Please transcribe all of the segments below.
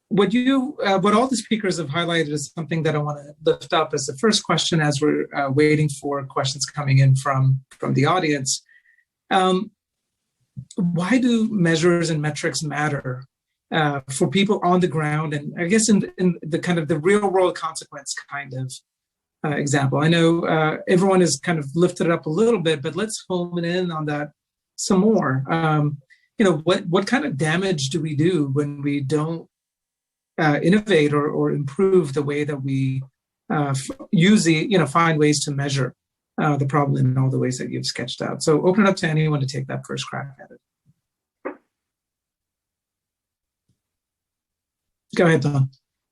what all the speakers have highlighted is something that I want to lift up as the first question as we're waiting for questions coming in from the audience. Why do measures and metrics matter for people on the ground? And I guess in the kind of the real world consequence kind of example. I know everyone has kind of lifted it up a little bit, but let's hone in on that some more. What kind of damage do we do when we don't innovate or improve the way that we find ways to measure the problem in all the ways that you've sketched out? So open it up to anyone to take that first crack at it. Go ahead, Don.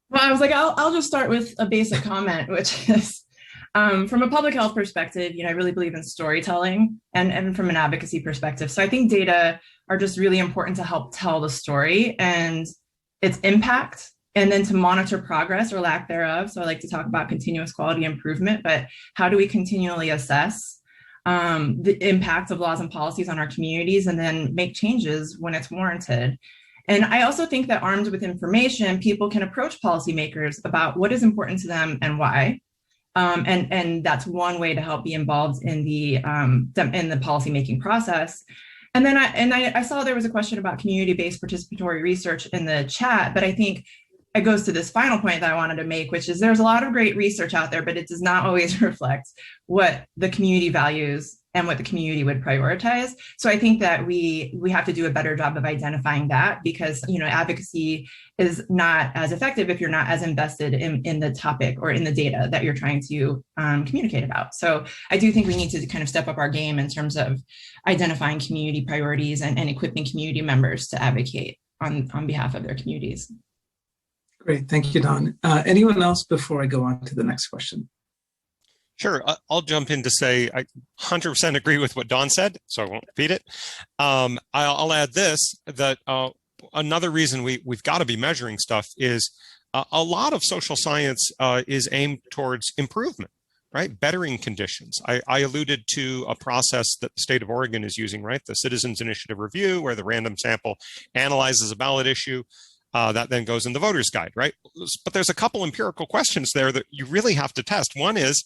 Well, I was like, I'll just start with a basic comment, which is from a public health perspective, I really believe in storytelling and from an advocacy perspective. So I think data are just really important to help tell the story and its impact, and then to monitor progress or lack thereof. So I like to talk about continuous quality improvement, but how do we continually assess the impact of laws and policies on our communities and then make changes when it's warranted? And I also think that armed with information, people can approach policymakers about what is important to them and why. And that's one way to help be involved in the policymaking process. And then I saw there was a question about community-based participatory research in the chat, but I think it goes to this final point that I wanted to make, which is there's a lot of great research out there, but it does not always reflect what the community values and what the community would prioritize. So I think that we have to do a better job of identifying that, because advocacy is not as effective if you're not as invested in the topic or in the data that you're trying to communicate about. So I do think we need to kind of step up our game in terms of identifying community priorities and equipping community members to advocate on behalf of their communities. Great, thank you, Don. Anyone else before I go on to the next question? Sure, I'll jump in to say I 100% agree with what Don said, so I won't repeat it. I'll add this, that another reason we've got to be measuring stuff is a lot of social science is aimed towards improvement, right? Bettering conditions. I alluded to a process that the state of Oregon is using, right? The Citizens Initiative Review, where the random sample analyzes a ballot issue. That then goes in the voter's guide, right? But there's a couple empirical questions there that you really have to test. One is,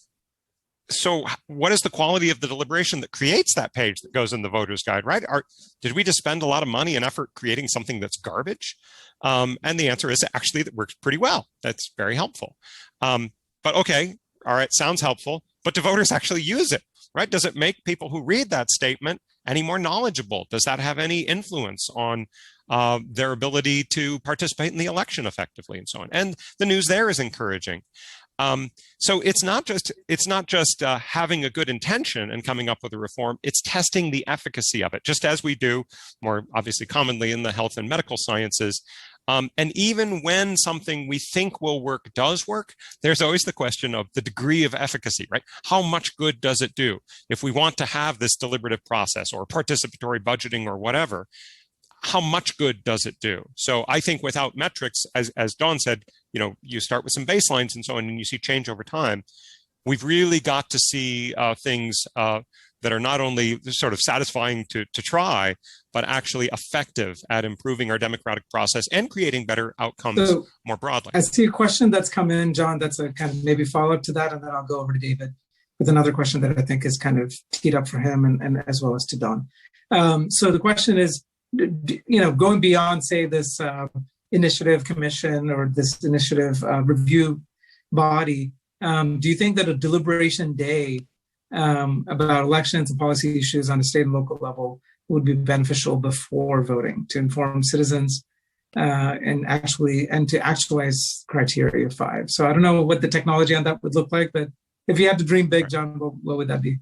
so what is the quality of the deliberation that creates that page that goes in the voter's guide, right? Did we just spend a lot of money and effort creating something that's garbage? And the answer is actually that works pretty well. That's very helpful. But okay, all right, sounds helpful, but do voters actually use it, right? Does it make people who read that statement any more knowledgeable? Does that have any influence on their ability to participate in the election effectively and so on? And the news there is encouraging. So it's not just having a good intention and coming up with a reform, it's testing the efficacy of it, just as we do more obviously commonly in the health and medical sciences. And even when something we think will work does work, there's always the question of the degree of efficacy, right? How much good does it do? If we want to have this deliberative process or participatory budgeting or whatever, how much good does it do? So I think without metrics, as Dawn said, you start with some baselines and so on, and you see change over time. We've really got to see things that are not only sort of satisfying to try, but actually effective at improving our democratic process and creating better outcomes more broadly. I see a question that's come in, John, that's a kind of maybe follow-up to that, and then I'll go over to David with another question that I think is kind of teed up for him and as well as to Dawn. So the question is, going beyond, say, this initiative commission or this initiative review body, do you think that a deliberation day about elections and policy issues on a state and local level would be beneficial before voting to inform citizens and to actualize criteria 5? So I don't know what the technology on that would look like, but if you had to dream big, John, what would that be?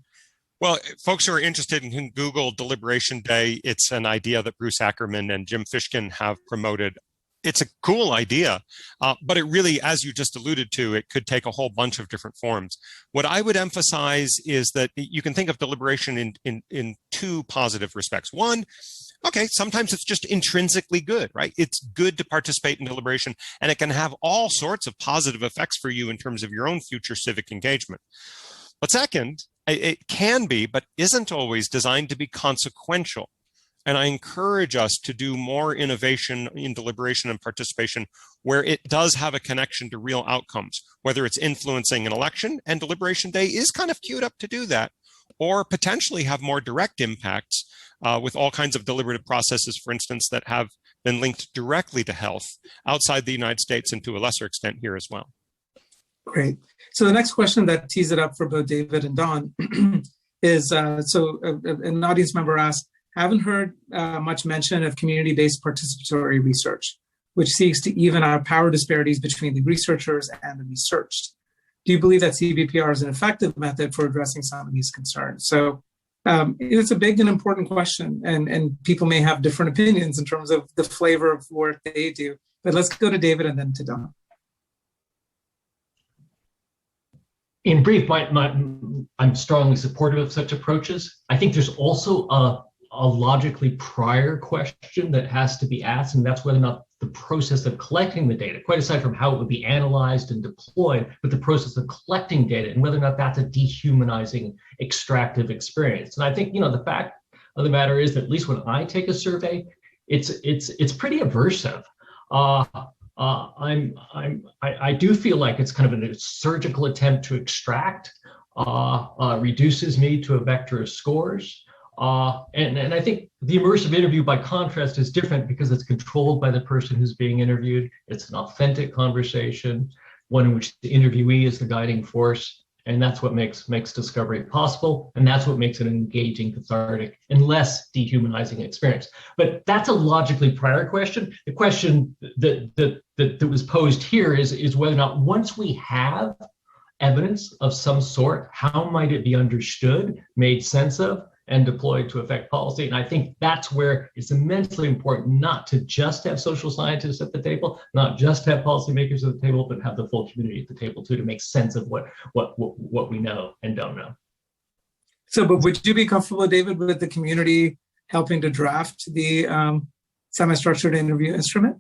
Well, folks who are interested can Google Deliberation Day. It's an idea that Bruce Ackerman and Jim Fishkin have promoted. It's a cool idea, but it really, as you just alluded to, it could take a whole bunch of different forms. What I would emphasize is that you can think of deliberation in two positive respects. One, okay, sometimes it's just intrinsically good, right? It's good to participate in deliberation, and it can have all sorts of positive effects for you in terms of your own future civic engagement. But second, it can be, but isn't always designed to be consequential. And I encourage us to do more innovation in deliberation and participation where it does have a connection to real outcomes, whether it's influencing an election, and Deliberation Day is kind of queued up to do that, or potentially have more direct impacts with all kinds of deliberative processes, for instance, that have been linked directly to health outside the United States and to a lesser extent here as well. Great. So the next question that tees it up for both David and Don is, an audience member asked, haven't heard much mention of community-based participatory research, which seeks to even out power disparities between the researchers and the researched. Do you believe that CVPR is an effective method for addressing some of these concerns? So it's a big and important question, and people may have different opinions in terms of the flavor of work they do. But let's go to David and then to Don. In brief, I'm strongly supportive of such approaches. I think there's also a logically prior question that has to be asked, and that's whether or not the process of collecting the data, quite aside from how it would be analyzed and deployed, but the process of collecting data and whether or not that's a dehumanizing, extractive experience. And I think, the fact of the matter is that at least when I take a survey, it's pretty aversive. I do feel like it's kind of a surgical attempt to extract, reduces me to a vector of scores. And I think the immersive interview, by contrast, is different because it's controlled by the person who's being interviewed. It's an authentic conversation, one in which the interviewee is the guiding force, and that's what makes discovery possible, and that's what makes it an engaging, cathartic, and less dehumanizing experience. But that's a logically prior question. The question that was posed here is whether or not, once we have evidence of some sort, how might it be understood, made sense of, and deployed to affect policy? And I think that's where it's immensely important not to just have social scientists at the table, not just have policymakers at the table, but have the full community at the table too, to make sense of what we know and don't know. So, but would you be comfortable, David, with the community helping to draft the semi-structured interview instrument?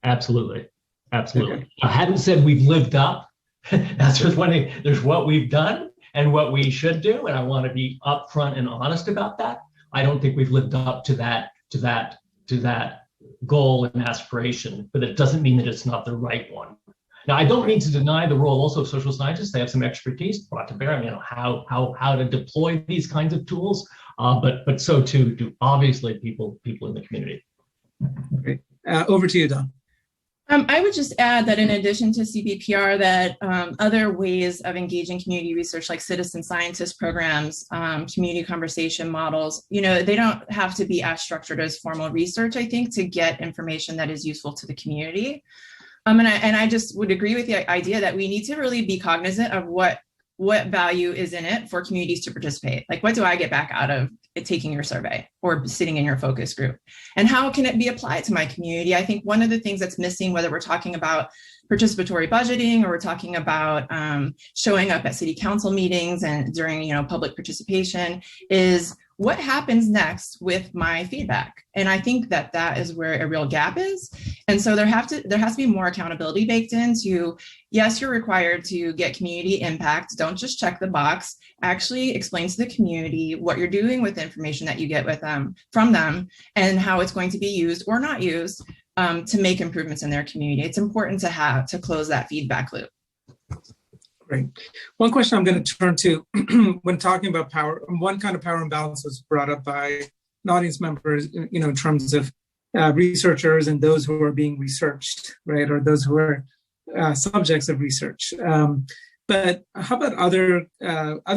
Absolutely. Absolutely. Okay. I haven't said we've lived up. That's just one thing. There's what we've done and what we should do, and I want to be upfront and honest about that. I don't think we've lived up to that goal and aspiration, but it doesn't mean that it's not the right one. Now, I don't mean to deny the role also of social scientists. They have some expertise brought to bear, how to deploy these kinds of tools, but so too do obviously people in the community. Great. Over to you, Don. I would just add that in addition to CVPR, that other ways of engaging community research, like citizen scientist programs, community conversation models, they don't have to be as structured as formal research, I think, to get information that is useful to the community. And I just would agree with the idea that we need to really be cognizant of what value is in it for communities to participate. Like, what do I get back out of it, taking your survey or sitting in your focus group? And how can it be applied to my community? I think one of the things that's missing, whether we're talking about participatory budgeting or we're talking about showing up at city council meetings and during public participation, is what happens next with my feedback? And I think that is where a real gap is. And so there has to be more accountability baked into, yes, you're required to get community impact. Don't just check the box. Actually explain to the community what you're doing with the information that you get from them and how it's going to be used or not used to make improvements in their community. It's important to close that feedback loop. Great. One question I'm going to turn to when talking about power, one kind of power imbalance was brought up by an audience members, in terms of researchers and those who are being researched, right, or those who are subjects of research. But how about other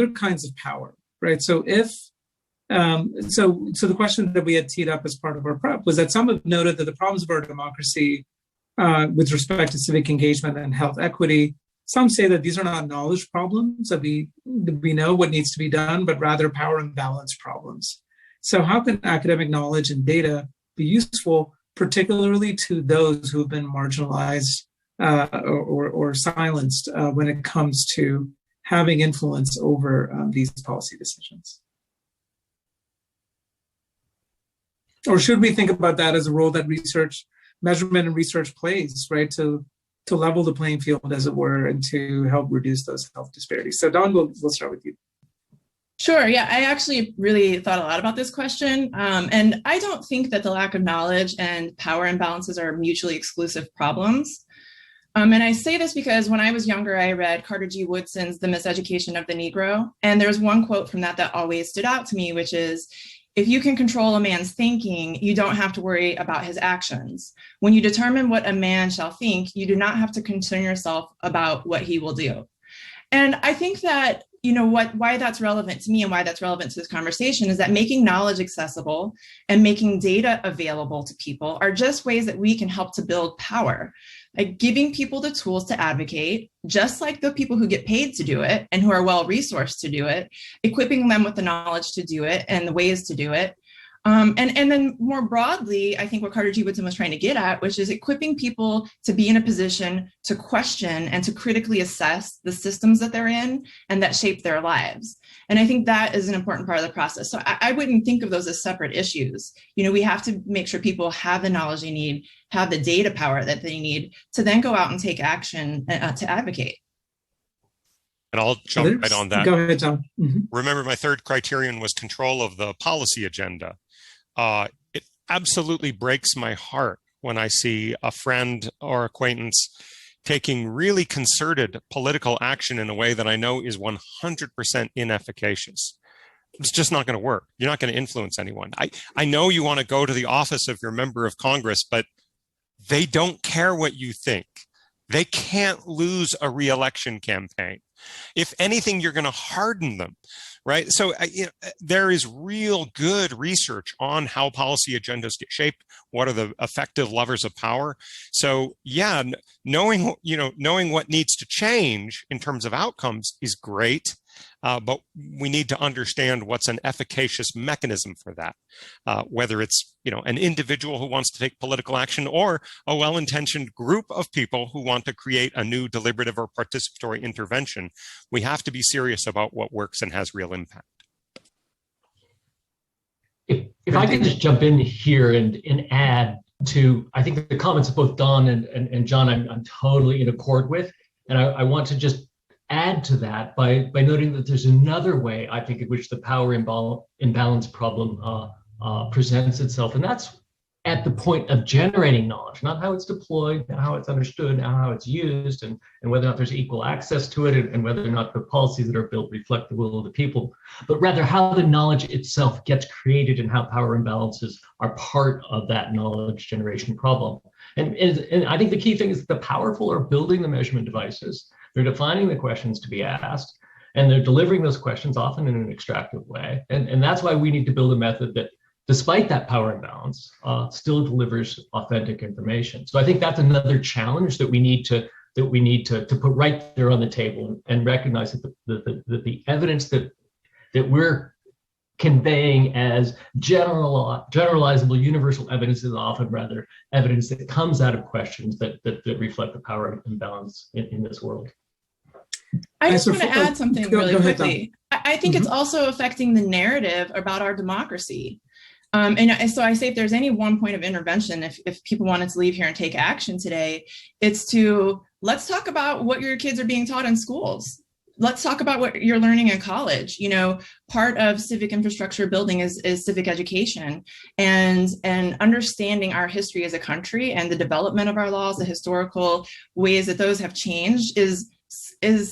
kinds of power, right? So so the question that we had teed up as part of our prep was that some have noted that the problems of our democracy with respect to civic engagement and health equity, some say that these are not knowledge problems, that we know what needs to be done, but rather power imbalance problems. So how can academic knowledge and data be useful, particularly to those who have been marginalized or silenced when it comes to having influence over these policy decisions? Or should we think about that as a role that measurement and research plays, right, to level the playing field, as it were, and to help reduce those health disparities? So Don, we'll start with you. Sure. Yeah, I actually really thought a lot about this question. And I don't think that the lack of knowledge and power imbalances are mutually exclusive problems. And I say this because when I was younger, I read Carter G. Woodson's The Miseducation of the Negro. And there's one quote from that always stood out to me, which is, if you can control a man's thinking, you don't have to worry about his actions. When you determine what a man shall think, you do not have to concern yourself about what he will do. And I think that, why that's relevant to me and why that's relevant to this conversation is that making knowledge accessible and making data available to people are just ways that we can help to build power. Like giving people the tools to advocate, just like the people who get paid to do it and who are well resourced to do it, equipping them with the knowledge to do it and the ways to do it. And then more broadly, I think what Carter G. Woodson was trying to get at, which is equipping people to be in a position to question and to critically assess the systems that they're in and that shape their lives. And I think that is an important part of the process. So I wouldn't think of those as separate issues. We have to make sure people have the knowledge they need, have the data power that they need to then go out and take action to advocate. And I'll jump right on that. Go ahead, John. Mm-hmm. Remember, my third criterion was control of the policy agenda. It absolutely breaks my heart when I see a friend or acquaintance taking really concerted political action in a way that I know is 100% inefficacious. It's just not going to work. You're not going to influence anyone. I know you want to go to the office of your member of Congress, but they don't care what you think. They can't lose a re-election campaign. If anything, you're going to harden them, right? So there is real good research on how policy agendas get shaped. What are the effective levers of power? So yeah, knowing what needs to change in terms of outcomes is great. But we need to understand what's an efficacious mechanism for that, whether it's an individual who wants to take political action or a well-intentioned group of people who want to create a new deliberative or participatory intervention. We have to be serious about what works and has real impact. If I could just jump in here and add to, I think the comments of both Don and John, I'm totally in accord with, and I want to just add to that by noting that there's another way, I think, in which the power imbalance problem presents itself, and that's at the point of generating knowledge, not how it's deployed, not how it's understood, not how it's used, and whether or not there's equal access to it, and whether or not the policies that are built reflect the will of the people, but rather how the knowledge itself gets created and how power imbalances are part of that knowledge generation problem. And I think the key thing is that the powerful are building the measurement devices. They're defining the questions to be asked, and they're delivering those questions often in an extractive way. And that's why we need to build a method that, despite that power imbalance, still delivers authentic information. So I think that's another challenge that we need to put right there on the table and recognize that the evidence that we're conveying as generalizable universal evidence is often rather evidence that comes out of questions that reflect the power imbalance in this world. I just want to add something really quickly. I think it's also affecting the narrative about our democracy. And so I say, if there's any one point of intervention, if people wanted to leave here and take action today, it's to, let's talk about what your kids are being taught in schools. Let's talk about what you're learning in college. Part of civic infrastructure building is civic education, and understanding our history as a country and the development of our laws, the historical ways that those have changed is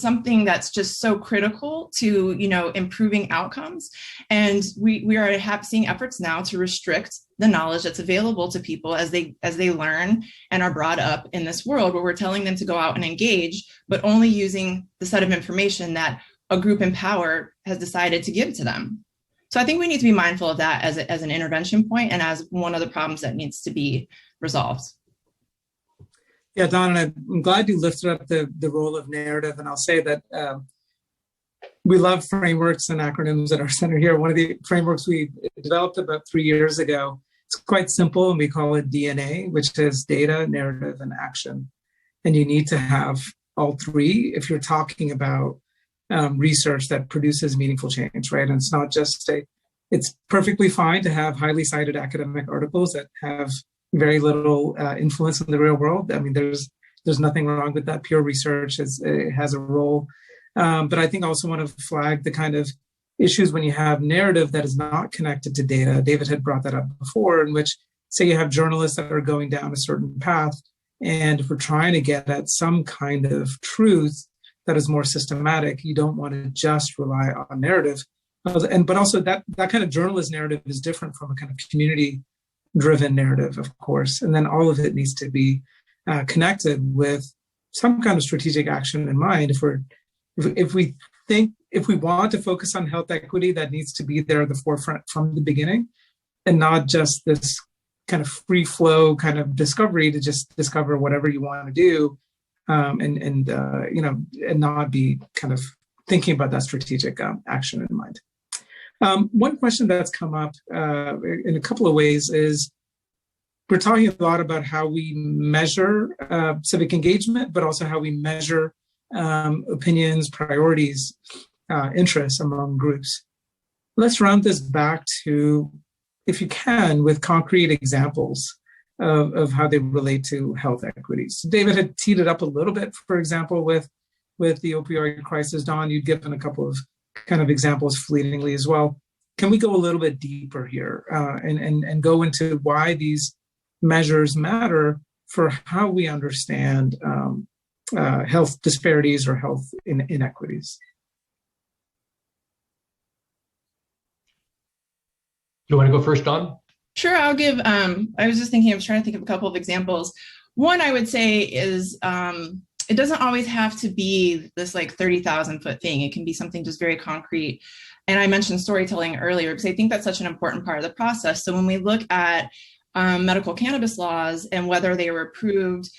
something that's just so critical to, improving outcomes. And we are seeing efforts now to restrict the knowledge that's available to people as they learn and are brought up in this world where we're telling them to go out and engage, but only using the set of information that a group in power has decided to give to them. So I think we need to be mindful of that as an intervention point and as one of the problems that needs to be resolved. Yeah, Don, and I'm glad you lifted up the role of narrative. And I'll say that we love frameworks and acronyms at our center here. One of the frameworks we developed about 3 years ago, it's quite simple, and we call it DNA, which is data, narrative, and action. And you need to have all three if you're talking about research that produces meaningful change, right? And it's not just it's perfectly fine to have highly cited academic articles that have very little influence in the real world. I mean, there's nothing wrong with that. Pure research has a role. But I think I also want to flag the kind of issues when you have narrative that is not connected to data. David had brought that up before, in which, say, you have journalists that are going down a certain path, and if we're trying to get at some kind of truth that is more systematic, you don't want to just rely on narrative. But also that kind of journalist narrative is different from a kind of community-driven narrative, of course. And then all of it needs to be connected with some kind of strategic action in mind. If we want to focus on health equity, that needs to be there at the forefront from the beginning, and not just this kind of free flow kind of discovery to just discover whatever you want to do, and not be kind of thinking about that strategic action in mind. One question that's come up in a couple of ways is, we're talking a lot about how we measure civic engagement, but also how we measure opinions, priorities, interests among groups. Let's round this back to, if you can, with concrete examples of how they relate to health equities. David had teed it up a little bit, for example, with the opioid crisis. Don, you'd given a couple of kind of examples fleetingly as well. Can we go a little bit deeper here and go into why these measures matter for how we understand health disparities or health inequities? You want to go first, Don? Sure, I'll give, I was just thinking, I was trying to think of a couple of examples. One I would say is, it doesn't always have to be this like 30,000 foot thing. It can be something just very concrete. And I mentioned storytelling earlier, because I think that's such an important part of the process. So when we look at medical cannabis laws and whether they were approved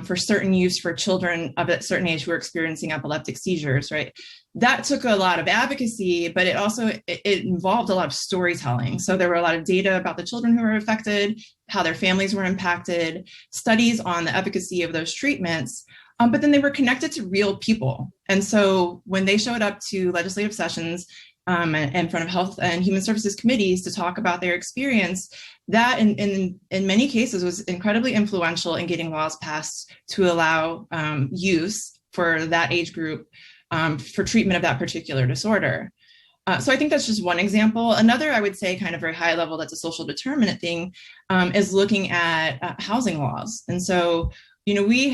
for certain use for children of a certain age who are experiencing epileptic seizures, right? That took a lot of advocacy, but it involved a lot of storytelling. So there were a lot of data about the children who were affected, how their families were impacted, studies on the efficacy of those treatments, but then they were connected to real people. And so when they showed up to legislative sessions in front of health and human services committees to talk about their experience, that in many cases was incredibly influential in getting laws passed to allow use for that age group for treatment of that particular disorder. So I think that's just one example. Another, I would say, kind of very high level, that's a social determinant thing, is looking at housing laws. And so, we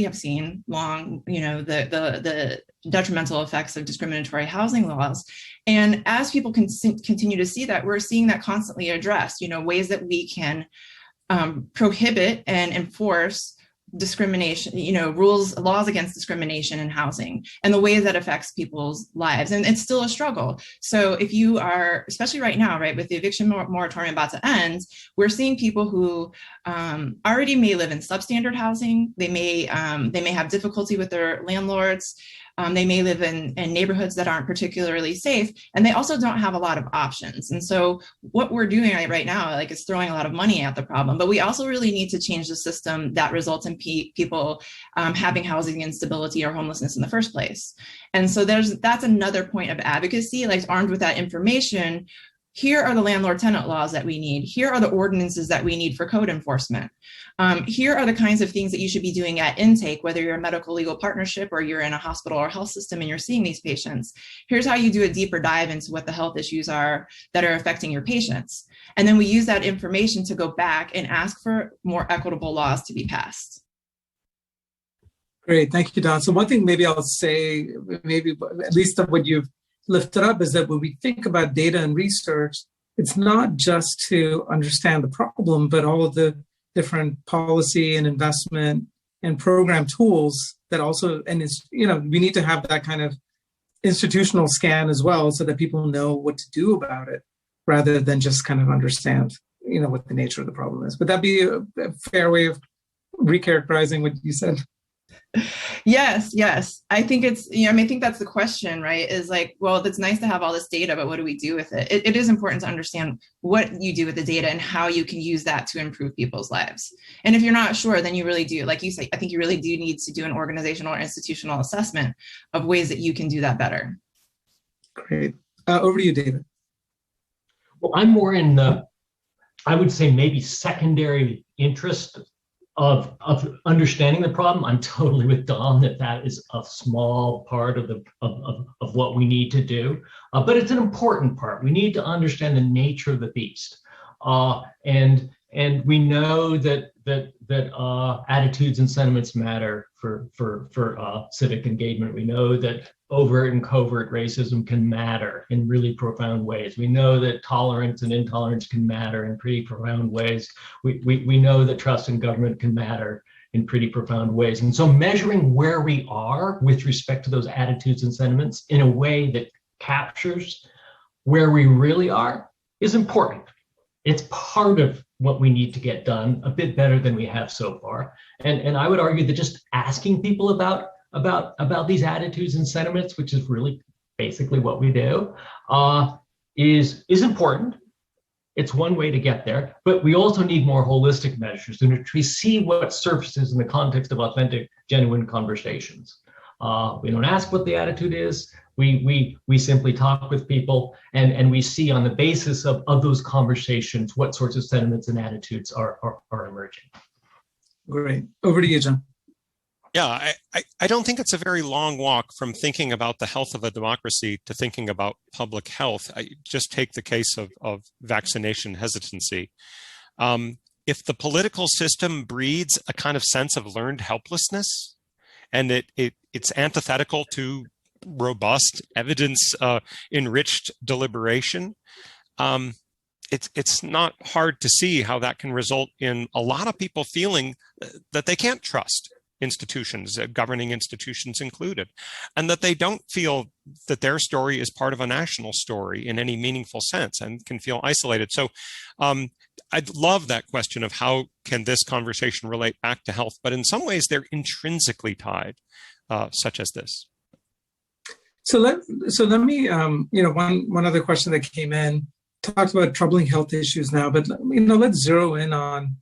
have seen long, the detrimental effects of discriminatory housing laws. And as people continue to see that, we're seeing that constantly addressed, ways that we can prohibit and enforce discrimination, laws against discrimination in housing, and the ways that affects people's lives. And it's still a struggle. So if you are, especially right now, right, with the eviction moratorium about to end, we're seeing people who already may live in substandard housing. They may have difficulty with their landlords. They may live in neighborhoods that aren't particularly safe, and they also don't have a lot of options. And so what we're doing right now, is throwing a lot of money at the problem, but we also really need to change the system that results in people having housing instability or homelessness in the first place. And so that's another point of advocacy, armed with that information. Here are the landlord-tenant laws that we need. Here are the ordinances that we need for code enforcement. Here are the kinds of things that you should be doing at intake, whether you're a medical legal partnership or you're in a hospital or health system and you're seeing these patients. Here's how you do a deeper dive into what the health issues are that are affecting your patients. And then we use that information to go back and ask for more equitable laws to be passed. Great, thank you, Don. So one thing maybe I'll say, maybe at least of what you've lifted up, is that when we think about data and research, it's not just to understand the problem, but all of the different policy and investment and program tools that also, and it's, we need to have that kind of institutional scan as well, so that people know what to do about it, rather than just kind of understand, what the nature of the problem is. Would that be a fair way of recharacterizing what you said? Yes. I think it's, I think that's the question, right? Is well, it's nice to have all this data, but what do we do with it? It is important to understand what you do with the data and how you can use that to improve people's lives. And if you're not sure, then you really do, like you say, I think you really do need to do an organizational or institutional assessment of ways that you can do that better. Great. Over to you, David. Well, I'm more in the, I would say maybe secondary interest of understanding the problem. I'm totally with Don that is a small part of what we need to do, but it's an important part. We need to understand the nature of the beast, and we know that attitudes and sentiments matter for civic engagement. We know that overt and covert racism can matter in really profound ways. We know that tolerance and intolerance can matter in pretty profound ways. We know that trust in government can matter in pretty profound ways. And so measuring where we are with respect to those attitudes and sentiments in a way that captures where we really are is important. It's part of what we need to get done a bit better than we have so far. And I would argue that just asking people about these attitudes and sentiments, which is really basically what we do, is important. It's one way to get there, but we also need more holistic measures in which we see what surfaces in the context of authentic, genuine conversations. We don't ask what the attitude is. We simply talk with people, and we see on the basis of those conversations what sorts of sentiments and attitudes are emerging. Great. Over to you, John. Yeah, I don't think it's a very long walk from thinking about the health of a democracy to thinking about public health. I just take the case of vaccination hesitancy. If the political system breeds a kind of sense of learned helplessness, and it's antithetical to robust evidence enriched deliberation, it's not hard to see how that can result in a lot of people feeling that they can't trust institutions, governing institutions included, and that they don't feel that their story is part of a national story in any meaningful sense and can feel isolated. So I'd love that question of how can this conversation relate back to health, but in some ways they're intrinsically tied, such as this. So let me, one other question that came in talked about troubling health issues now, but let's zero in on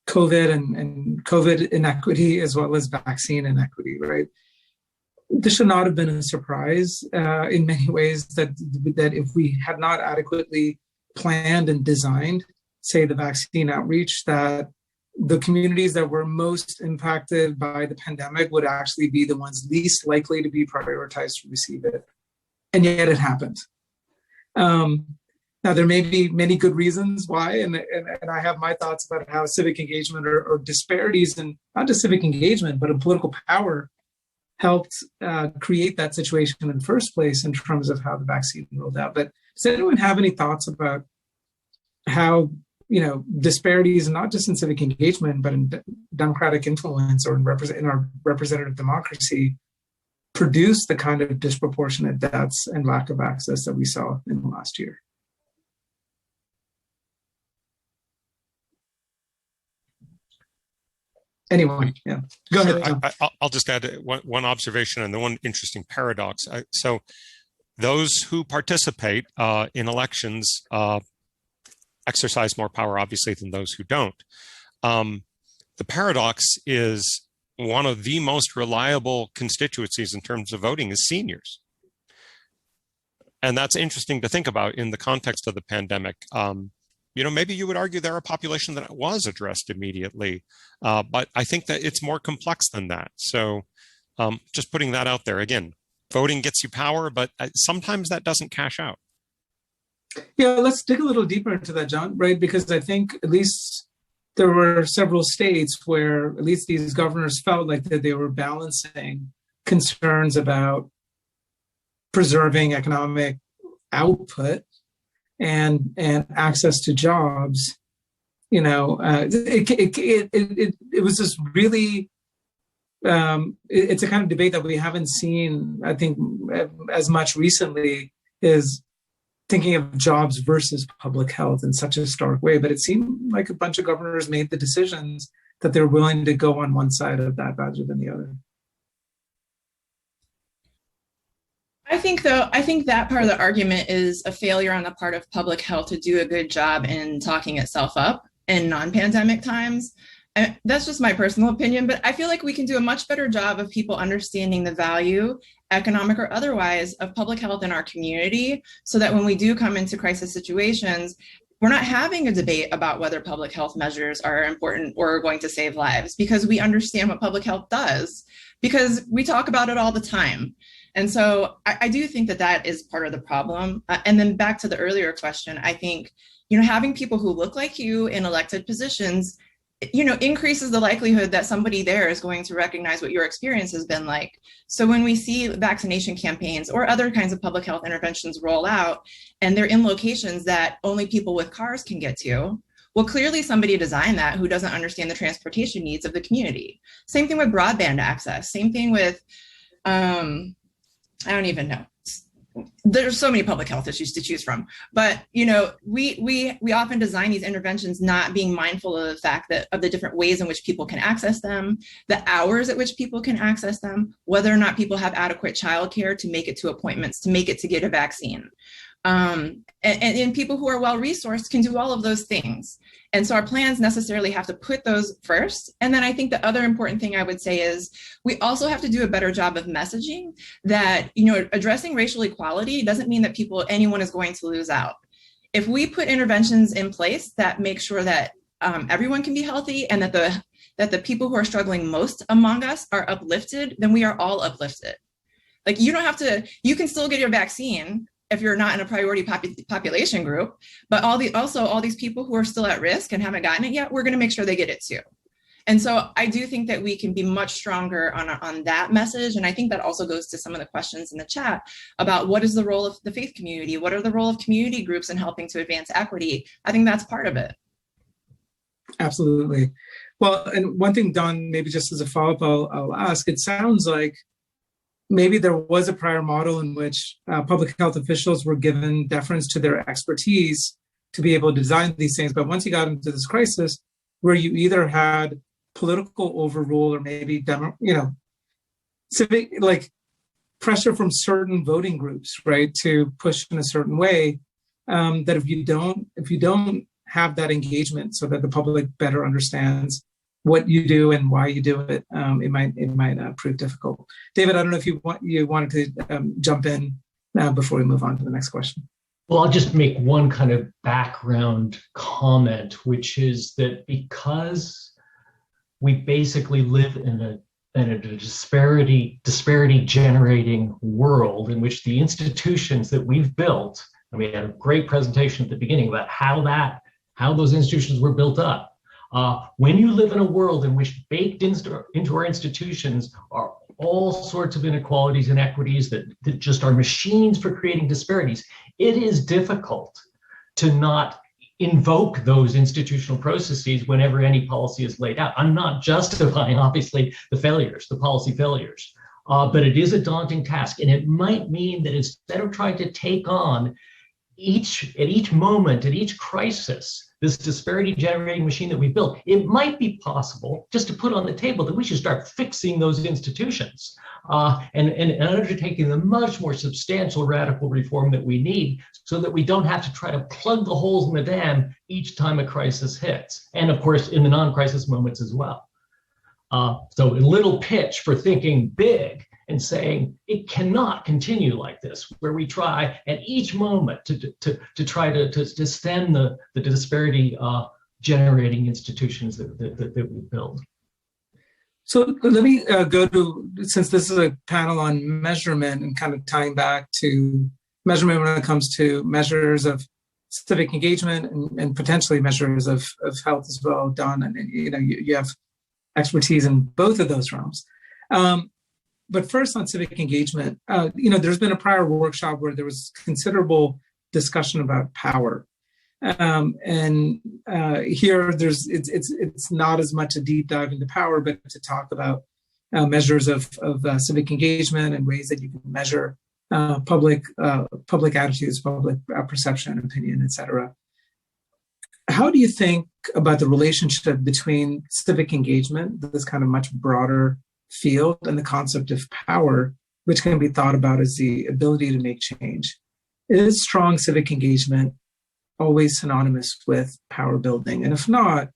COVID and COVID inequity as well as vaccine inequity, right? This should not have been a surprise in many ways that if we had not adequately planned and designed, say, the vaccine outreach, that the communities that were most impacted by the pandemic would actually be the ones least likely to be prioritized to receive it. And yet it happened. Now, there may be many good reasons why, and I have my thoughts about how civic engagement or disparities in not just civic engagement, but in political power helped create that situation in the first place in terms of how the vaccine rolled out. But does anyone have any thoughts about how disparities, not just in civic engagement, but in democratic influence or in our representative democracy, produce the kind of disproportionate deaths and lack of access that we saw in the last year? Anyone? Yeah, go ahead. I'll just add one observation and the one interesting paradox. So those who participate in elections exercise more power, obviously, than those who don't. The paradox is one of the most reliable constituencies in terms of voting is seniors. And that's interesting to think about in the context of the pandemic. Maybe you would argue they're a population that was addressed immediately, but I think that it's more complex than that. So just putting that out there. Again, voting gets you power, but sometimes that doesn't cash out. Yeah, let's dig a little deeper into that, John, right? Because I think at least there were several states where at least these governors felt like that they were balancing concerns about preserving economic output and access to jobs. It was just really, it's a kind of debate that we haven't seen, I think, as much recently, is thinking of jobs versus public health in such a stark way. But it seemed like a bunch of governors made the decisions that they're willing to go on one side of that rather than the other. I think that part of the argument is a failure on the part of public health to do a good job in talking itself up in non-pandemic times. And that's just my personal opinion, but I feel like we can do a much better job of people understanding the value, economic or otherwise, of public health in our community, so that when we do come into crisis situations, we're not having a debate about whether public health measures are important or are going to save lives, because we understand what public health does, because we talk about it all the time. And so I do think that that is part of the problem. And then back to the earlier question, I think, having people who look like you in elected positions, increases the likelihood that somebody there is going to recognize what your experience has been like. So when we see vaccination campaigns or other kinds of public health interventions roll out, and they're in locations that only people with cars can get to, well, clearly somebody designed that who doesn't understand the transportation needs of the community. Same thing with broadband access. Same thing with, I don't even know. There's so many public health issues to choose from, but we often design these interventions not being mindful of the fact that of the different ways in which people can access them, the hours at which people can access them, whether or not people have adequate childcare to make it to appointments, to make it to get a vaccine. And people who are well-resourced can do all of those things. And so our plans necessarily have to put those first. And then I think the other important thing I would say is we also have to do a better job of messaging that, addressing racial equality doesn't mean that anyone is going to lose out. If we put interventions in place that make sure that everyone can be healthy and that the people who are struggling most among us are uplifted, then we are all uplifted. Like, you can still get your vaccine if you're not in a priority population group, but all these people who are still at risk and haven't gotten it yet, we're going to make sure they get it too. And so I do think that we can be much stronger on that message. And I think that also goes to some of the questions in the chat about what is the role of the faith community? What are the role of community groups in helping to advance equity? I think that's part of it. Absolutely. Well, and one thing, Don, maybe just as a follow-up, I'll ask, it sounds like maybe there was a prior model in which public health officials were given deference to their expertise to be able to design these things. But once you got into this crisis, where you either had political overrule or maybe civic pressure from certain voting groups, right, to push in a certain way, that if you don't have that engagement so that the public better understands what you do and why you do it, it might prove difficult. David, I don't know if you wanted to jump in before we move on to the next question. Well, I'll just make one kind of background comment, which is that because we basically live in a disparity generating world in which the institutions that we've built, and we had a great presentation at the beginning about how those institutions were built up. When you live in a world in which baked into our institutions are all sorts of inequalities and inequities that just are machines for creating disparities, it is difficult to not invoke those institutional processes whenever any policy is laid out. I'm not justifying, obviously, the policy failures, but it is a daunting task. And it might mean that instead of trying to take on at each moment, at each crisis, this disparity generating machine that we built, it might be possible just to put on the table that we should start fixing those institutions and undertaking the much more substantial radical reform that we need so that we don't have to try to plug the holes in the dam each time a crisis hits. And of course, in the non-crisis moments as well. So a little pitch for thinking big and saying it cannot continue like this, where we try at each moment to try to stem the disparity generating institutions that we build. So let me go to, since this is a panel on measurement and kind of tying back to measurement when it comes to measures of civic engagement and potentially measures of health as well, Don, and you have expertise in both of those realms. But first on civic engagement, there's been a prior workshop where there was considerable discussion about power. And here it's not as much a deep dive into power, but to talk about measures of civic engagement and ways that you can measure public attitudes, public perception, opinion, et cetera. How do you think about the relationship between civic engagement, this kind of much broader field, and the concept of power, which can be thought about as the ability to make change? Is strong civic engagement always synonymous with power building? And if not,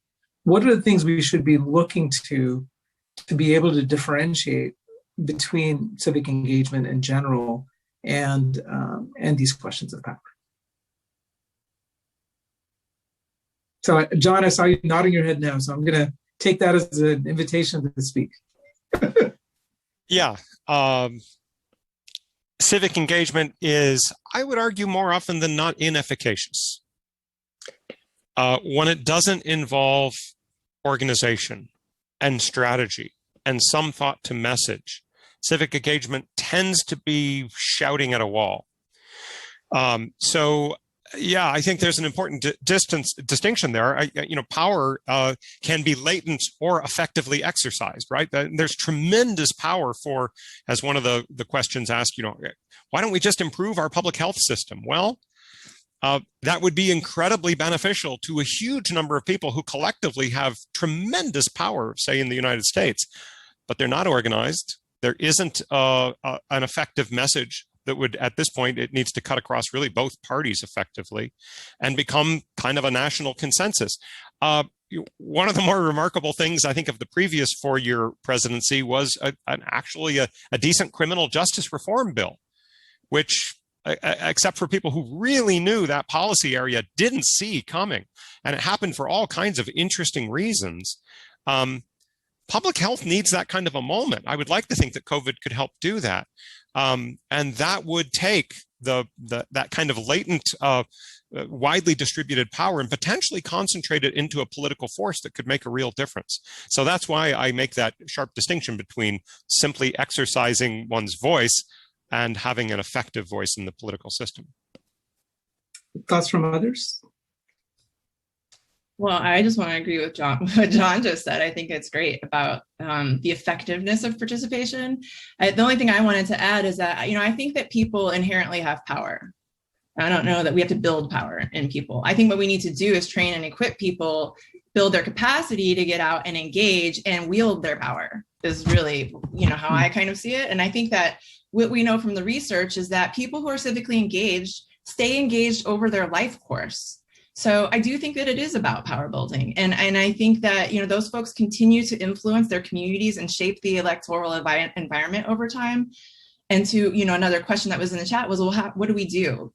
what are the things we should be looking to be able to differentiate between civic engagement in general and these questions of power? So, John, I saw you nodding your head no, so I'm going to take that as an invitation to speak. Yeah. Civic engagement is, I would argue, more often than not inefficacious. When it doesn't involve organization and strategy and some thought to message, civic engagement tends to be shouting at a wall. So, yeah, I think there's an important distinction there. Power can be latent or effectively exercised, right? There's tremendous power for, as one of the questions asked, why don't we just improve our public health system? Well, that would be incredibly beneficial to a huge number of people who collectively have tremendous power, say in the United States, but they're not organized. There isn't an effective message that would, at this point, it needs to cut across really both parties effectively and become kind of a national consensus. One of the more remarkable things, I think, of the previous four-year presidency was actually a decent criminal justice reform bill, which, except for people who really knew that policy area, didn't see coming. And it happened for all kinds of interesting reasons. Public health needs that kind of a moment. I would like to think that COVID could help do that. And that would take that kind of latent, widely distributed power and potentially concentrate it into a political force that could make a real difference. So that's why I make that sharp distinction between simply exercising one's voice and having an effective voice in the political system. Thoughts from others? Well, I just want to agree with what John just said. I think it's great about the effectiveness of participation. The only thing I wanted to add is that, I think that people inherently have power. I don't know that we have to build power in people. I think what we need to do is train and equip people, build their capacity to get out and engage and wield their power is really, how I kind of see it. And I think that what we know from the research is that people who are civically engaged stay engaged over their life course. So I do think that it is about power building. And I think that, those folks continue to influence their communities and shape the electoral environment over time. And to, another question that was in the chat was, well, what do we do?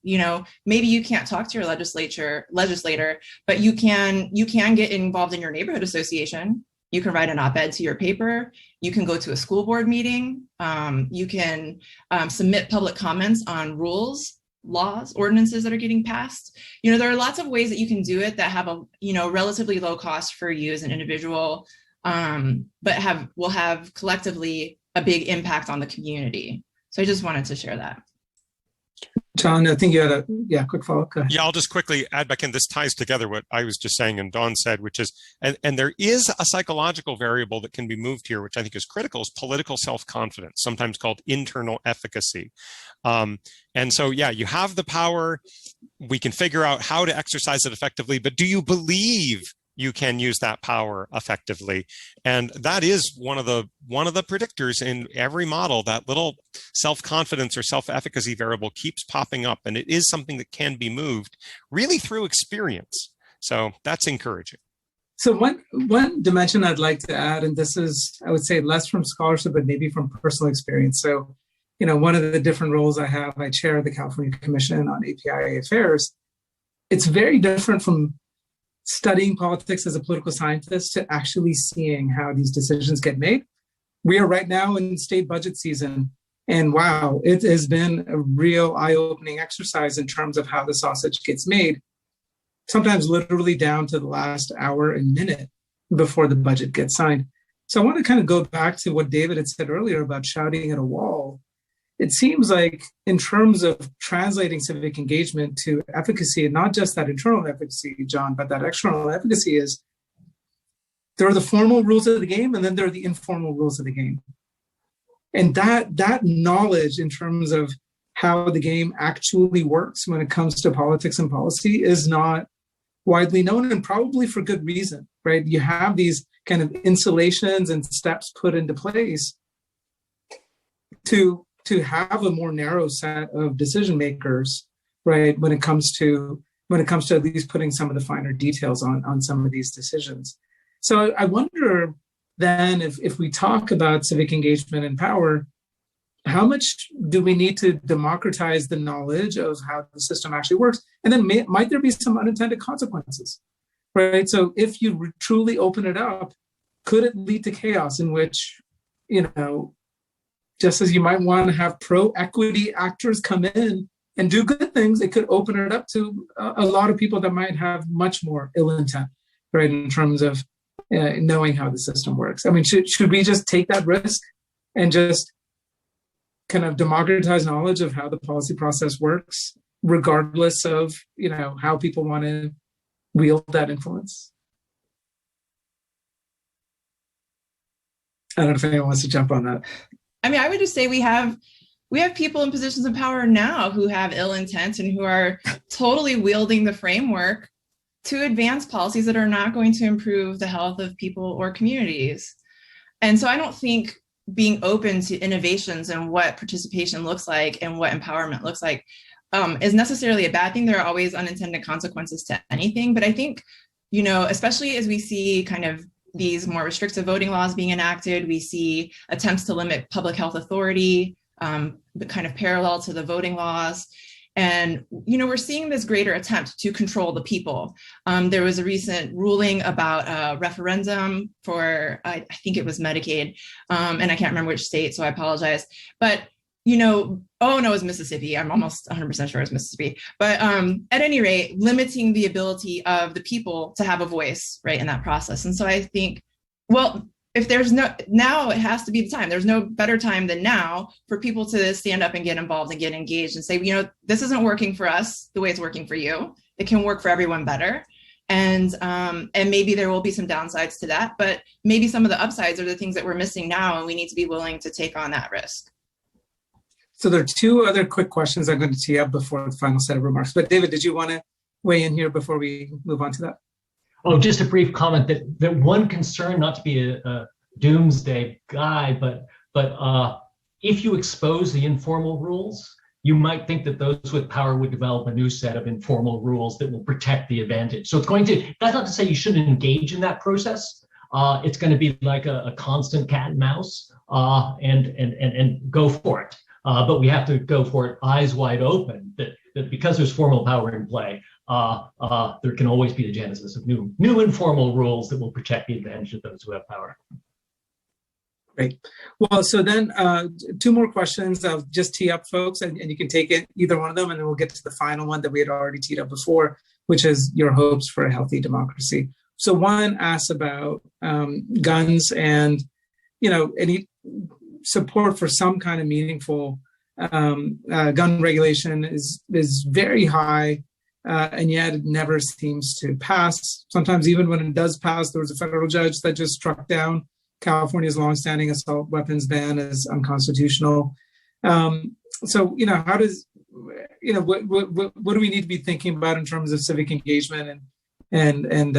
Maybe you can't talk to your legislator, but you can get involved in your neighborhood association. You can write an op-ed to your paper. You can go to a school board meeting. You can submit public comments on rules, laws, ordinances that are getting passed. There are lots of ways that you can do it that have a, relatively low cost for you as an individual, but will have collectively a big impact on the community. So I just wanted to share that. John, I think you had a quick follow-up. Go ahead. Yeah, I'll just quickly add back in. This ties together what I was just saying and Dawn said, which is, and there is a psychological variable that can be moved here, which I think is critical, is political self-confidence, sometimes called internal efficacy. And so, yeah, you have the power. We can figure out how to exercise it effectively, but do you believe you can use that power effectively? And that is one of the predictors in every model. That little self-confidence or self-efficacy variable keeps popping up, and it is something that can be moved really through experience. So that's encouraging. So one dimension I'd like to add, and this is, I would say, less from scholarship, but maybe from personal experience. So, one of the different roles I have, I chair the California Commission on API Affairs. It's very different from studying politics as a political scientist to actually seeing how these decisions get made. We are right now in state budget season, and wow, it has been a real eye-opening exercise in terms of how the sausage gets made, sometimes literally down to the last hour and minute before the budget gets signed. So I want to kind of go back to what David had said earlier about shouting at a wall. It seems like in terms of translating civic engagement to efficacy, and not just that internal efficacy, John, but that external efficacy, is there are the formal rules of the game, and then there are the informal rules of the game. And that knowledge in terms of how the game actually works when it comes to politics and policy is not widely known, and probably for good reason, right? You have these kind of insulations and steps put into place to have a more narrow set of decision makers, right, when it comes to at least putting some of the finer details on some of these decisions. So I wonder then, if we talk about civic engagement and power, how much do we need to democratize the knowledge of how the system actually works? And then might there be some unintended consequences, right? So if you truly open it up, could it lead to chaos in which, just as you might want to have pro-equity actors come in and do good things, it could open it up to a lot of people that might have much more ill intent, right, in terms of knowing how the system works. I mean, should we just take that risk and just kind of democratize knowledge of how the policy process works, regardless of, how people want to wield that influence? I don't know if anyone wants to jump on that. I mean, I would just say we have people in positions of power now who have ill intent and who are totally wielding the framework to advance policies that are not going to improve the health of people or communities. And so I don't think being open to innovations and what participation looks like and what empowerment looks like is necessarily a bad thing. There are always unintended consequences to anything. But I think, especially as we see kind of these more restrictive voting laws being enacted, we see attempts to limit public health authority, the kind of parallel to the voting laws. And, we're seeing this greater attempt to control the people. There was a recent ruling about a referendum for, I think it was Medicaid, and I can't remember which state, so I apologize. But, oh no, it was Mississippi. I'm almost 100% sure it was Mississippi. But at any rate, limiting the ability of the people to have a voice, right, in that process. And so I think, well, if there's now it has to be the time. There's no better time than now for people to stand up and get involved and get engaged and say, this isn't working for us the way it's working for you. It can work for everyone better. And maybe there will be some downsides to that, but maybe some of the upsides are the things that we're missing now, and we need to be willing to take on that risk. So there are two other quick questions I'm going to tee up before the final set of remarks. But David, did you want to weigh in here before we move on to that? Oh, just a brief comment that one concern, not to be a doomsday guy, but if you expose the informal rules, you might think that those with power would develop a new set of informal rules that will protect the advantage. So that's not to say you shouldn't engage in that process. It's going to be like a constant cat and mouse, and go for it. But we have to go for it eyes wide open, that because there's formal power in play, there can always be the genesis of new informal rules that will protect the advantage of those who have power. Great. Well, so then two more questions. I'll just tee up, folks, and you can take it, either one of them, and then we'll get to the final one that we had already teed up before, which is your hopes for a healthy democracy. So one asks about guns and, any support for some kind of meaningful gun regulation is very high. And yet it never seems to pass. Sometimes even when it does pass, there was a federal judge that just struck down California's longstanding assault weapons ban as unconstitutional. So, how does, what do we need to be thinking about in terms of civic engagement and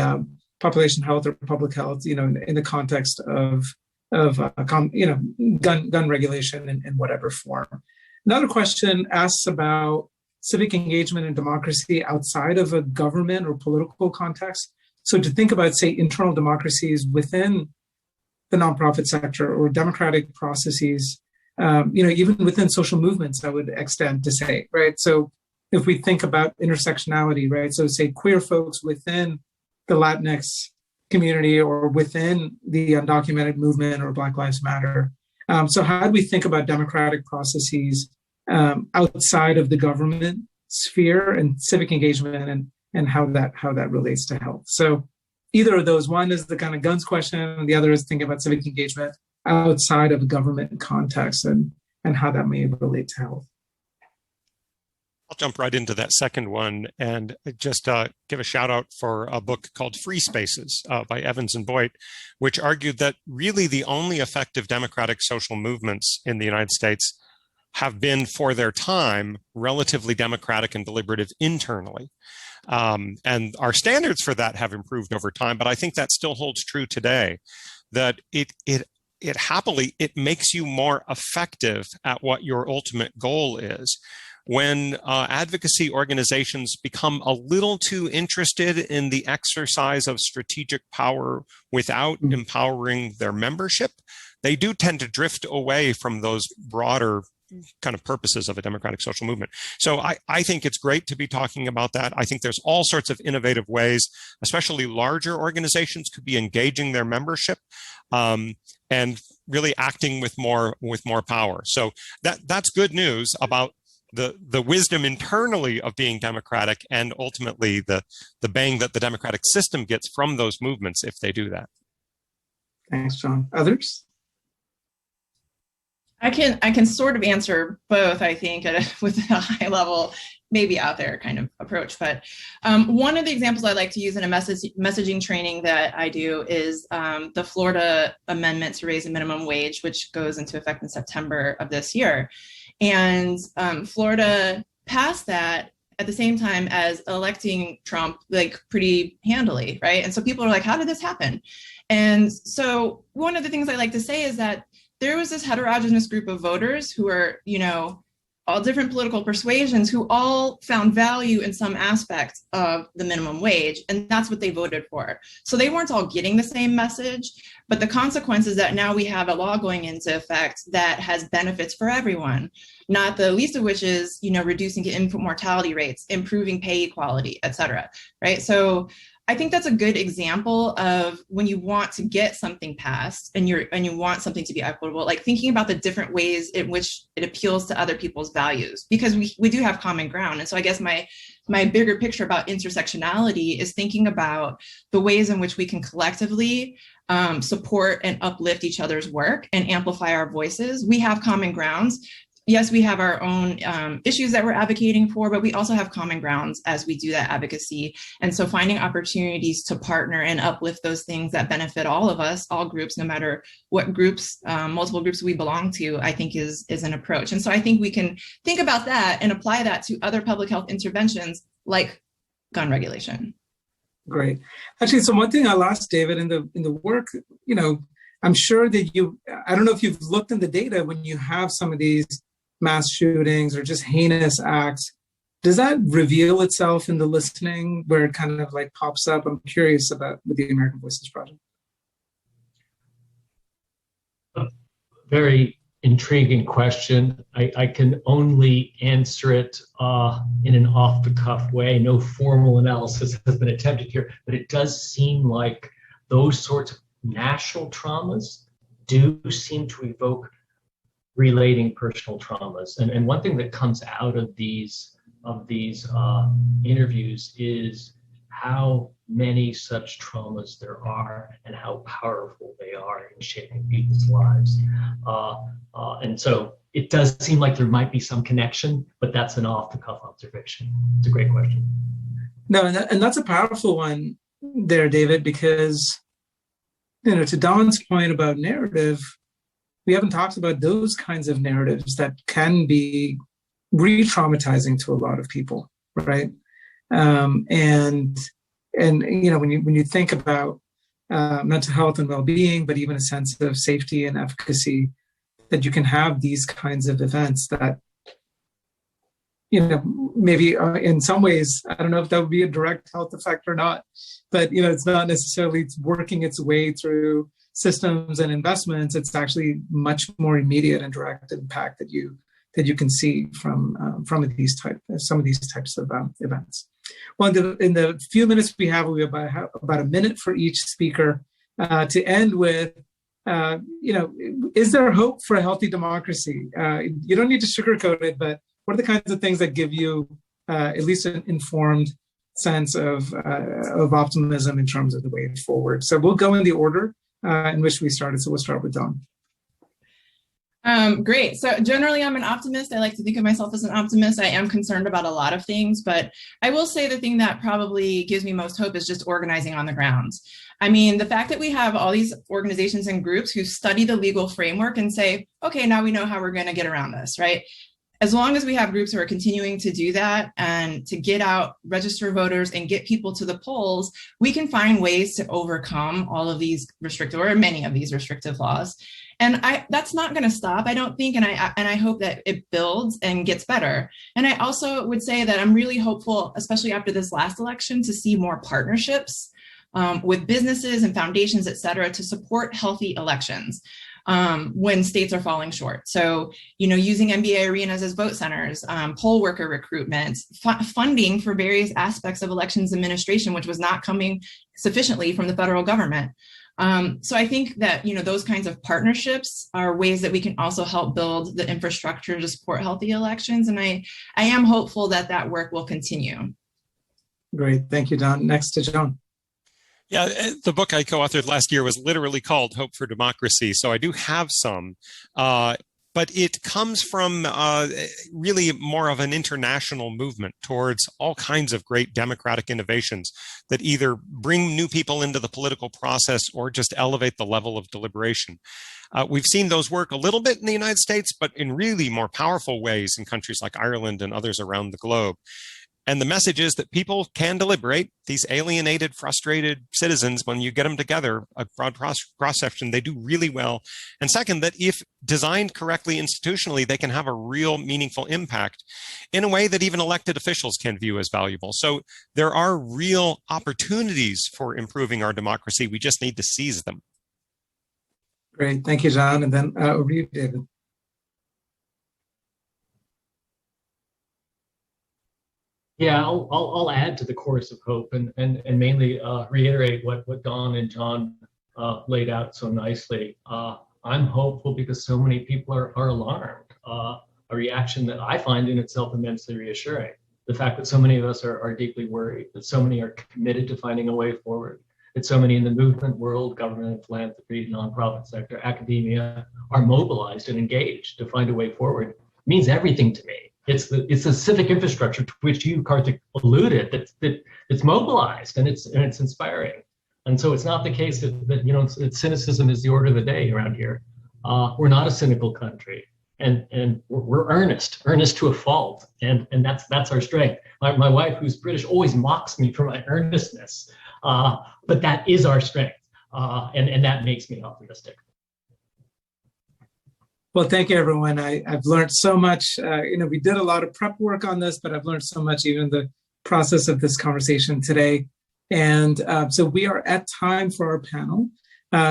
population health or public health, in the context of gun regulation in whatever form? Another question asks about civic engagement and democracy outside of a government or political context. So to think about, say, internal democracies within the nonprofit sector or democratic processes, even within social movements, I would extend to say, right? So if we think about intersectionality, right? So say queer folks within the Latinx community or within the undocumented movement or Black Lives Matter. So how do we think about democratic processes outside of the government sphere and civic engagement and how that relates to health? So either of those, one is the kind of guns question, and the other is thinking about civic engagement outside of a government context and how that may relate to health. I'll jump right into that second one and just give a shout out for a book called Free Spaces by Evans and Boyd, which argued that really the only effective democratic social movements in the United States have been, for their time, relatively democratic and deliberative internally. And our standards for that have improved over time, but I think that still holds true today, that it makes you more effective at what your ultimate goal is. When advocacy organizations become a little too interested in the exercise of strategic power without empowering their membership, they do tend to drift away from those broader kind of purposes of a democratic social movement. So I think it's great to be talking about that. I think there's all sorts of innovative ways, especially larger organizations could be engaging their membership and really acting with more power. So that's good news about the wisdom internally of being democratic, and ultimately the bang that the democratic system gets from those movements if they do that. Thanks, John. Others? I can sort of answer both, I think, with a high level, maybe out there kind of approach. But one of the examples I like to use in a messaging training that I do is the Florida amendment to raise the minimum wage, which goes into effect in September of this year. And Florida passed that at the same time as electing Trump, like pretty handily, right? And so people are like, how did this happen? And so one of the things I like to say is that there was this heterogeneous group of voters who are, all different political persuasions, who all found value in some aspect of the minimum wage, and that's what they voted for. So they weren't all getting the same message, but the consequence is that now we have a law going into effect that has benefits for everyone, not the least of which is, reducing infant mortality rates, improving pay equality, et cetera, right? So I think that's a good example of when you want to get something passed and you want something to be equitable, like thinking about the different ways in which it appeals to other people's values, because we do have common ground. And so I guess my bigger picture about intersectionality is thinking about the ways in which we can collectively support and uplift each other's work and amplify our voices. We have common grounds. Yes, we have our own issues that we're advocating for, but we also have common grounds as we do that advocacy. And so finding opportunities to partner and uplift those things that benefit all of us, all groups, no matter what groups, multiple groups we belong to, I think is an approach. And so I think we can think about that and apply that to other public health interventions like gun regulation. Great. Actually, so one thing I'll ask David in the work, I'm sure that I don't know if you've looked in the data when you have some of these mass shootings or just heinous acts, does that reveal itself in the listening where it kind of like pops up? I'm curious about with the American Voices Project. Very intriguing question. I can only answer it in an off-the-cuff way. No formal analysis has been attempted here, but it does seem like those sorts of national traumas do seem to evoke relating personal traumas. And one thing that comes out of these interviews is how many such traumas there are and how powerful they are in shaping people's lives. And so it does seem like there might be some connection, but that's an off-the-cuff observation. It's a great question. No, and that's a powerful one there, David, because, to Don's point about narrative, we haven't talked about those kinds of narratives that can be re-traumatizing to a lot of people, right? And when you think about mental health and well-being, but even a sense of safety and efficacy, that you can have these kinds of events that, maybe in some ways, I don't know if that would be a direct health effect or not, but it's not necessarily working its way through systems and investments. It's actually much more immediate and direct impact that you can see from some of these types of events. Well, in the few minutes we have about a minute for each speaker to end with. Is there hope for a healthy democracy? You don't need to sugarcoat it, but what are the kinds of things that give you at least an informed sense of optimism in terms of the way forward? So we'll go in the order in which we started. So we'll start with Don. Great. So generally, I'm an optimist. I like to think of myself as an optimist. I am concerned about a lot of things, but I will say the thing that probably gives me most hope is just organizing on the grounds. I mean, the fact that we have all these organizations and groups who study the legal framework and say, okay, now we know how we're going to get around this, right? As long as we have groups who are continuing to do that and to get out, register voters and get people to the polls, we can find ways to overcome all of these restrictive, or many of these restrictive laws. And that's not going to stop, I don't think. And I hope that it builds and gets better. And I also would say that I'm really hopeful, especially after this last election, to see more partnerships with businesses and foundations, et cetera, to support healthy elections. when states are falling short. So, using MBA arenas as vote centers, poll worker recruitment, funding for various aspects of elections administration, which was not coming sufficiently from the federal government. So I think that, those kinds of partnerships are ways that we can also help build the infrastructure to support healthy elections. And I am hopeful that that work will continue. Great. Thank you, Don. Next to John. Yeah, the book I co-authored last year was literally called Hope for Democracy. So I do have some, but it comes from really more of an international movement towards all kinds of great democratic innovations that either bring new people into the political process or just elevate the level of deliberation. We've seen those work a little bit in the United States, but in really more powerful ways in countries like Ireland and others around the globe. And the message is that people can deliberate. These alienated, frustrated citizens, when you get them together, a broad cross-section, they do really well. And second, that if designed correctly institutionally, they can have a real meaningful impact in a way that even elected officials can view as valuable. So there are real opportunities for improving our democracy. We just need to seize them. Great. Thank you, John. And then over to you, David. Yeah, I'll add to the chorus of hope and mainly reiterate what Don and John laid out so nicely. I'm hopeful because so many people are alarmed, a reaction that I find in itself immensely reassuring. The fact that so many of us are deeply worried, that so many are committed to finding a way forward, that so many in the movement world, government, philanthropy, nonprofit sector, academia are mobilized and engaged to find a way forward means everything to me. It's the civic infrastructure to which you, Karthik, alluded that's mobilized and it's inspiring. And so it's not the case that cynicism is the order of the day around here. We're not a cynical country, and we're earnest to a fault, and that's our strength. My wife, who's British, always mocks me for my earnestness, but that is our strength, and that makes me optimistic. Well, thank you, everyone. I've learned so much. We did a lot of prep work on this, but I've learned so much even in the process of this conversation today. And so we are at time for our panel.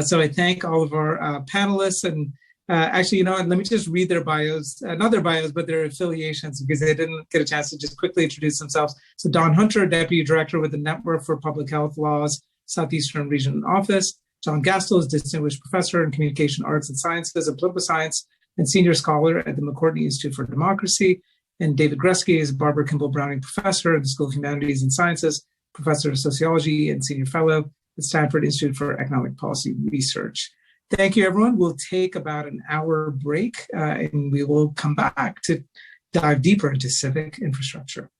So I thank all of our panelists. And actually, let me just read their bios, not their bios, but their affiliations, because they didn't get a chance to just quickly introduce themselves. So Don Hunter, Deputy Director with the Network for Public Health Laws, Southeastern Region Office. John Gastel is Distinguished Professor in Communication Arts and Sciences and Political Science and Senior Scholar at the McCourtney Institute for Democracy. And David Gresky is Barbara Kimball Browning Professor at the School of Humanities and Sciences, Professor of Sociology and Senior Fellow at Stanford Institute for Economic Policy Research. Thank you, everyone. We'll take about an hour break and we will come back to dive deeper into civic infrastructure.